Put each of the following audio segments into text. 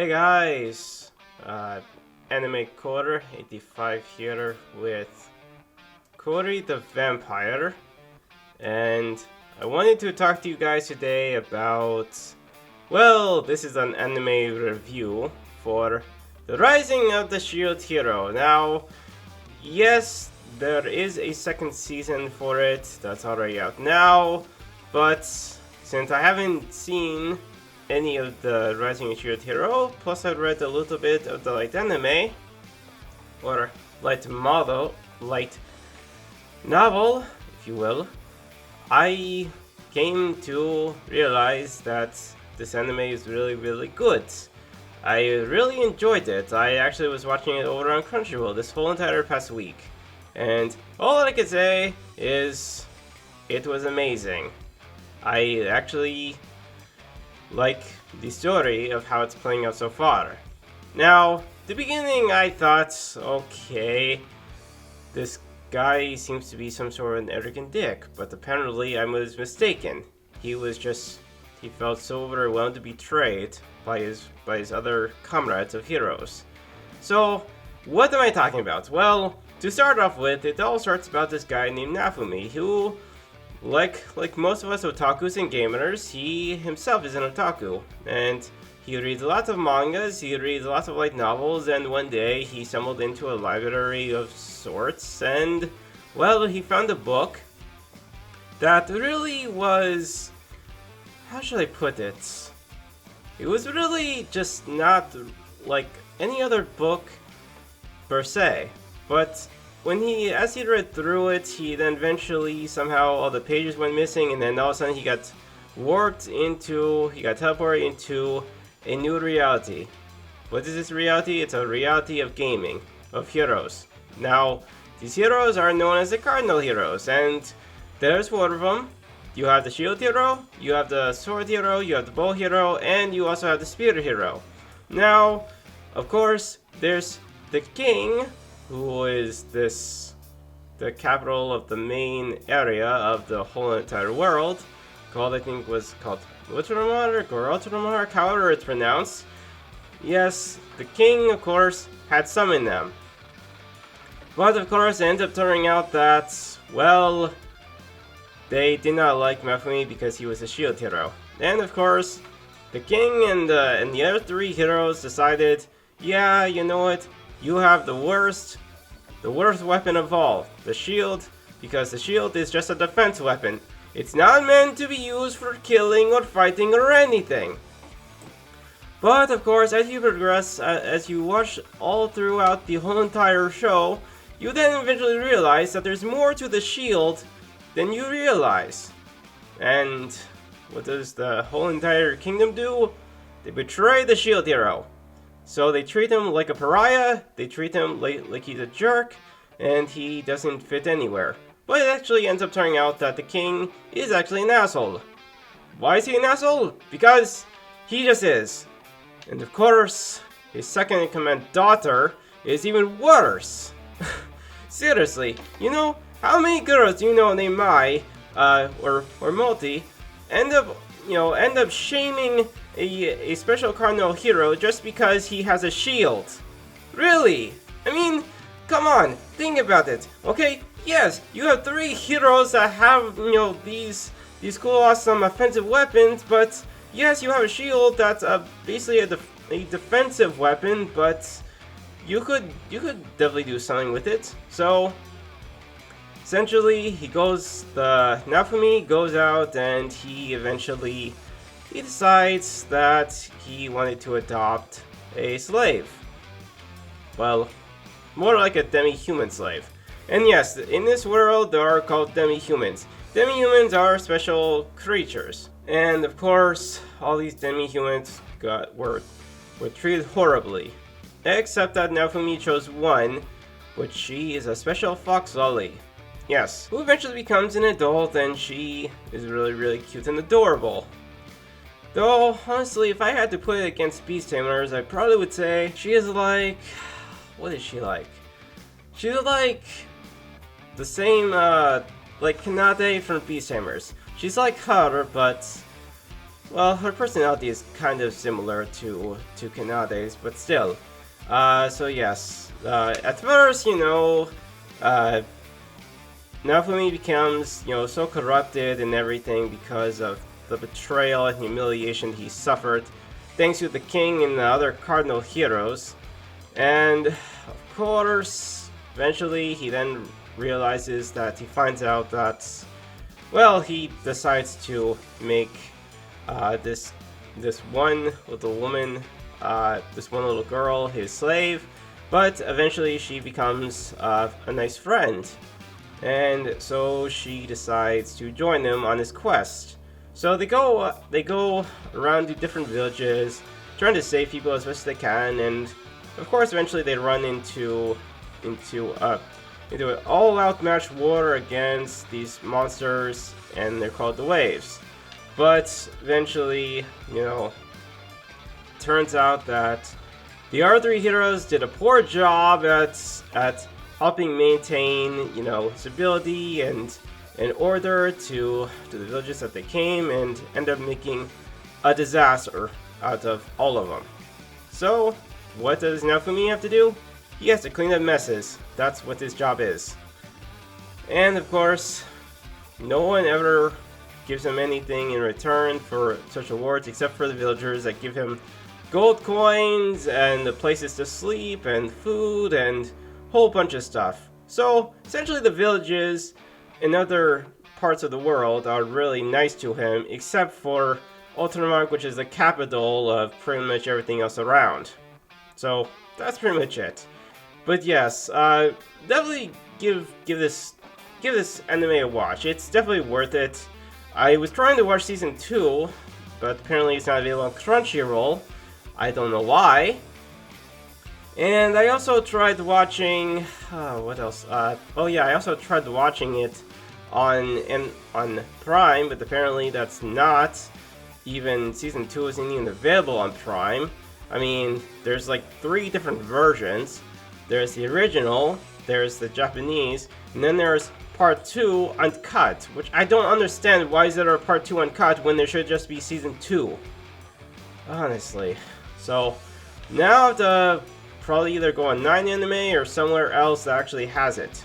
Hey guys, Anime Quarter 85 here with Cory the Vampire, and I wanted to talk to you guys today about, well, this is an anime review for The Rising of the Shield Hero. Now, yes, there is a second season for it that's already out now, but since I haven't seen any of the Rising of Shield Hero, plus I read a little bit of the light anime, or light novel, if you will, I came to realize that this anime is really good. I really enjoyed it. I actually was watching it over on Crunchyroll this whole entire past week, and all I can say is it was amazing. I actually like the story of how it's playing out so far. Now, the beginning I thought, okay, this guy seems to be some sort of an arrogant dick, but apparently I was mistaken. He felt so overwhelmed to be betrayed by his other comrades of heroes. So, what am I talking about? Well, to start off with, it all starts about this guy named Nafumi, who, like most of us otakus and gamers, he himself is an otaku, and he reads lots of mangas, he reads lots of light novels, and one day he stumbled into a library of sorts, and, well, he found a book that really was, how should I put it? It was really just not like any other book per se, but as he read through it, he then eventually somehow all the pages went missing, and then all of a sudden he got teleported into a new reality. What is this reality? It's a reality of gaming, of heroes. Now, these heroes are known as the Cardinal Heroes, and there's four of them. You have the Shield Hero, you have the Sword Hero, you have the Bow Hero, and you also have the Spear Hero. Now, of course, there's the King, who is the capital of the main area of the whole entire world, called Ultramar, or Ultramar, however it's pronounced. Yes, the king, of course, had summoned them. But of course, it ends up turning out that, well, they did not like Nafumi because he was a shield hero. And of course, the king and the other three heroes decided, yeah, you know what? You have the worst weapon of all, the shield, because the shield is just a defense weapon. It's not meant to be used for killing or fighting or anything. But of course, as you progress, as you watch all throughout the whole entire show, you then eventually realize that there's more to the shield than you realize. And what does the whole entire kingdom do? They betray the shield hero. So they treat him like a pariah, they treat him like he's a jerk, and he doesn't fit anywhere. But it actually ends up turning out that the king is actually an asshole. Why is he an asshole? Because he just is. And of course, his second-in-command daughter is even worse. Seriously, you know, how many girls do you know named Mai, or Multi, end up shaming a special cardinal hero just because he has a shield? Really? I mean, come on, think about it. Okay, yes, you have three heroes that have, these cool awesome offensive weapons, but yes, you have a shield that's basically a defensive weapon, but you could definitely do something with it. So essentially, Nafumi goes out and he decides that he wanted to adopt a slave. Well, more like a demi-human slave. And yes, in this world, they are called demi-humans. Demi-humans are special creatures. And of course, all these demi-humans were treated horribly. Except that Nafumi chose one, which she is a special fox lolly. Yes, who eventually becomes an adult, and she is really cute and adorable. Though, honestly, if I had to put it against Beast Tamers, I probably would say she is like... What is she like? She's like the same, like Kanade from Beast Tamers. She's like her, but well, her personality is kind of similar to Kanade's, but still. So yes, at first, uh, Naofumi becomes, so corrupted and everything because of the betrayal and humiliation he suffered, thanks to the king and the other cardinal heroes. And of course, eventually he then realizes that he finds out that, well, he decides to make this one little woman, this one little girl, his slave. But eventually she becomes a nice friend, and so she decides to join him on his quest. So they go around to different villages, trying to save people as best as they can, and of course eventually they run into an all-out match war against these monsters, and they're called the Waves. But eventually, turns out that the other three heroes did a poor job at helping maintain, stability and order to the villages that they came, and end up making a disaster out of all of them. So, what does Naofumi have to do? He has to clean up messes. That's what his job is. And of course, no one ever gives him anything in return for such awards except for the villagers that give him gold coins and the places to sleep and food and a whole bunch of stuff. So essentially the villages in other parts of the world are really nice to him, except for Ultramark, which is the capital of pretty much everything else around. So that's pretty much it. But yes, definitely give this anime a watch. It's definitely worth it. I was trying to watch season 2, but apparently it's not available on Crunchyroll. I don't know why. And I also tried watching what else? I also tried watching it on Prime, but apparently that's not even season 2 isn't even available on Prime. I mean, there's like 3 different versions. There's the original, there's the Japanese, and then there's Part 2 Uncut, which I don't understand. Why is there a Part 2 Uncut when there should just be Season 2? Honestly. So, now I have to probably either go on 9 Anime or somewhere else that actually has it.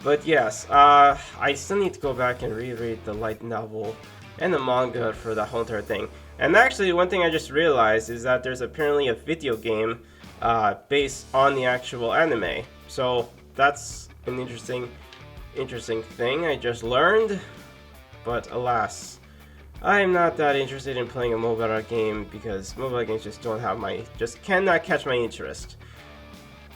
But yes, I still need to go back and reread the light novel and the manga for the whole entire thing. And actually, one thing I just realized is that there's apparently a video game based on the actual anime. So that's an interesting thing I just learned. But alas, I'm not that interested in playing a mobile game because mobile games just cannot catch my interest.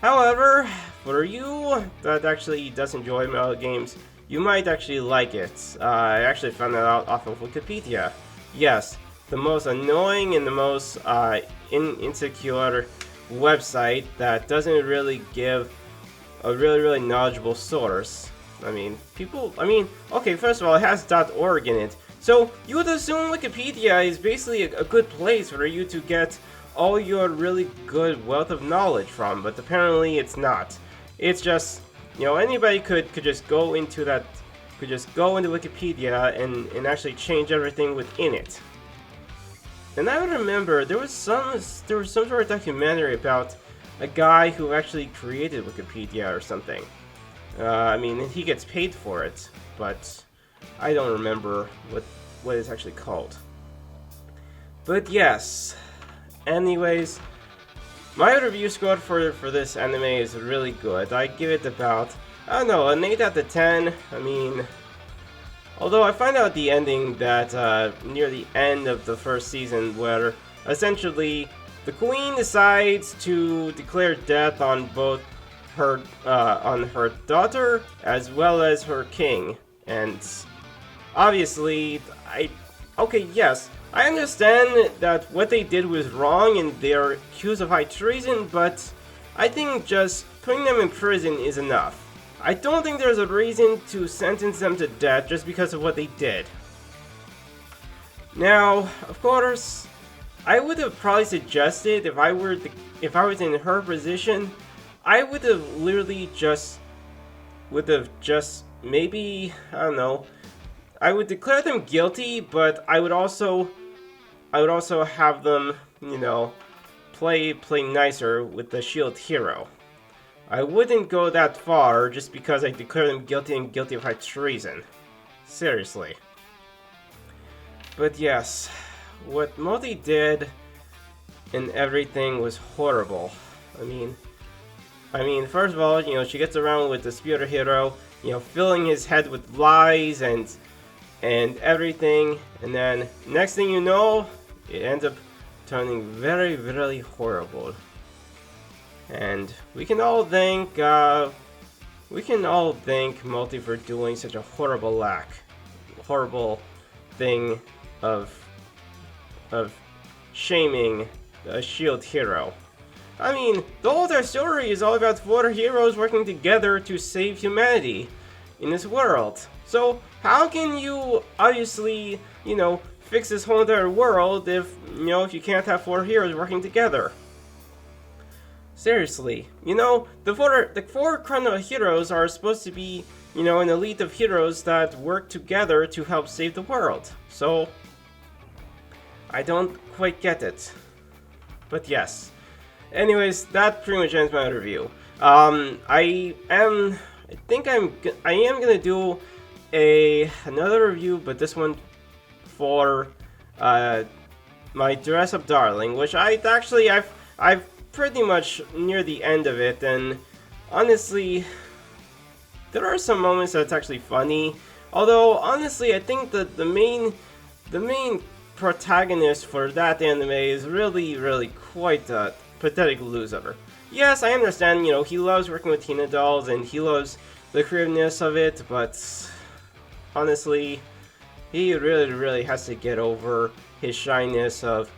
However, for you that actually does enjoy mobile games, you might actually like it. I actually found that out off of Wikipedia. Yes, the most annoying and the most insecure website that doesn't really give a really knowledgeable source. Okay, first of all, it has .org in it, so you would assume Wikipedia is basically a good place for you to get all your really good wealth of knowledge from, but apparently it's not. It's just, anybody could just go into Wikipedia and actually change everything within it. And I remember there was some sort of documentary about a guy who actually created Wikipedia or something. He gets paid for it, but I don't remember what it's actually called. But yes, anyways, my review score for this anime is really good. I give it about, an 8 out of 10. Although I find out the ending that near the end of the first season, where essentially the queen decides to declare death on both her daughter as well as her king, and obviously I understand that what they did was wrong and they are accused of high treason, but I think just putting them in prison is enough. I don't think there's a reason to sentence them to death just because of what they did. Now, of course, I would have probably suggested if I was in her position, I would have just maybe, I would declare them guilty, but I would also have them, you know, play nicer with the shield hero. I wouldn't go that far just because I declare them guilty and guilty of high treason. Seriously. But yes, what Moti did and everything was horrible. I mean, first of all, you know, she gets around with the Spear Hero, you know, filling his head with lies and everything, and then next thing you know, it ends up turning very, very horrible. And we can all thank Multi for doing such a horrible thing of shaming a shield hero. I mean, the whole entire story is all about 4 heroes working together to save humanity in this world. So how can you obviously, you know, fix this whole entire world if you can't have 4 heroes working together? Seriously, you know, the four Chrono heroes are supposed to be, you know, an elite of heroes that work together to help save the world. So I don't quite get it. But yes. Anyways, that pretty much ends my review. I am gonna do another review, but this one for my Dress Up Darling, which I've pretty much near the end of it, and honestly, there are some moments that's actually funny. Although honestly, I think that the main protagonist for that anime is really quite a pathetic loser. Yes, I understand, you know, he loves working with Tina dolls and he loves the creativeness of it, but honestly, he really has to get over his shyness of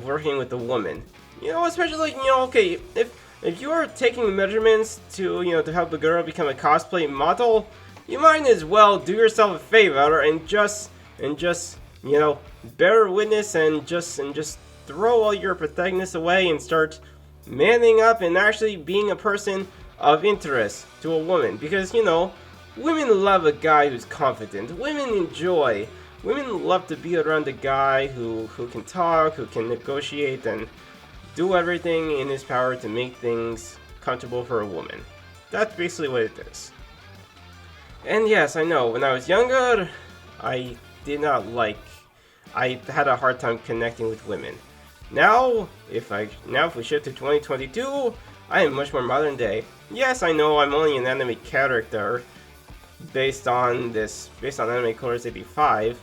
working with a woman. You know, especially, you know, okay, if you are taking measurements to, you know, to help a girl become a cosplay model, you might as well do yourself a favor and just you know, bear witness and just throw all your protectiveness away and start manning up and actually being a person of interest to a woman. Because, you know, women love a guy who's confident. Women love to be around a guy who can talk, who can negotiate, and do everything in his power to make things comfortable for a woman. That's basically what it is. And yes, I know, when I was younger, I had a hard time connecting with women. Now, if we shift to 2022, I am much more modern day. Yes, I know I'm only an anime character based on Anime Chorus 85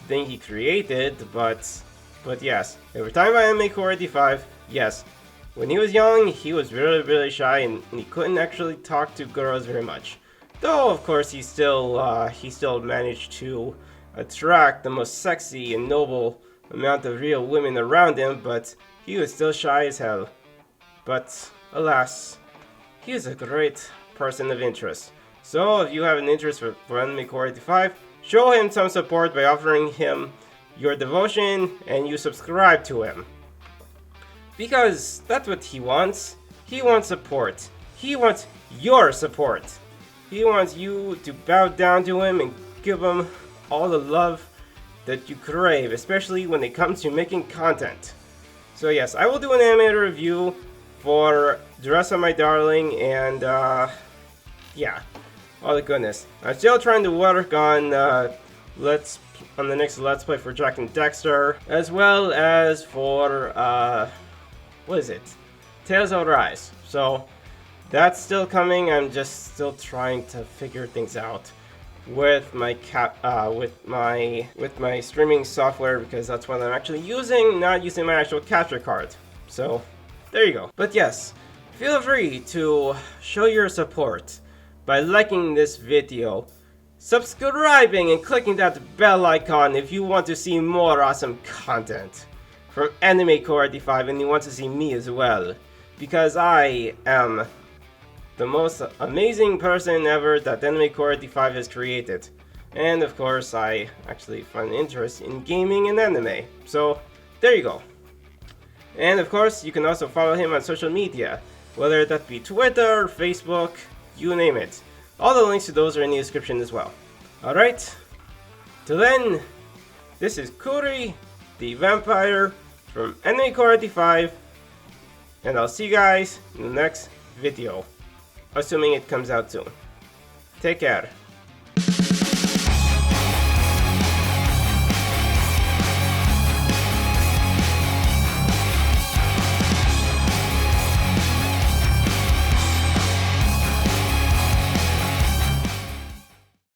thing he created, but yes, every time I Anime Core 85, yes, when he was young, he was really shy and he couldn't actually talk to girls very much. Though, of course, he still managed to attract the most sexy and noble amount of real women around him, but he was still shy as hell. But, alas, he is a great person of interest. So, if you have an interest for Anime Core 85, show him some support by offering him your devotion and you subscribe to him. Because that's what he wants. He wants support. He wants your support. He wants you to bow down to him and give him all the love that you crave, especially when it comes to making content. So yes, I will do an anime review for Dress Up My Darling, and yeah, oh the goodness. I'm still trying to work on the next Let's Play for Jak and Daxter, as well as for what is it? Tales of Arise. So that's still coming. I'm just still trying to figure things out with my streaming software, because that's what I'm actually using, not using my actual capture card. So there you go. But yes, feel free to show your support by liking this video, subscribing, and clicking that bell icon if you want to see more awesome content from Anime Core 85 and you want to see me as well, because I am the most amazing person ever that Anime Core 85 has created. And of course, I actually find interest in gaming and anime. So there you go. And of course, you can also follow him on social media, whether that be Twitter, Facebook, you name it. All the links to those are in the description as well. Alright, till then, this is Kuri, the vampire from Enemy Core 85, and I'll see you guys in the next video, assuming it comes out soon. Take care.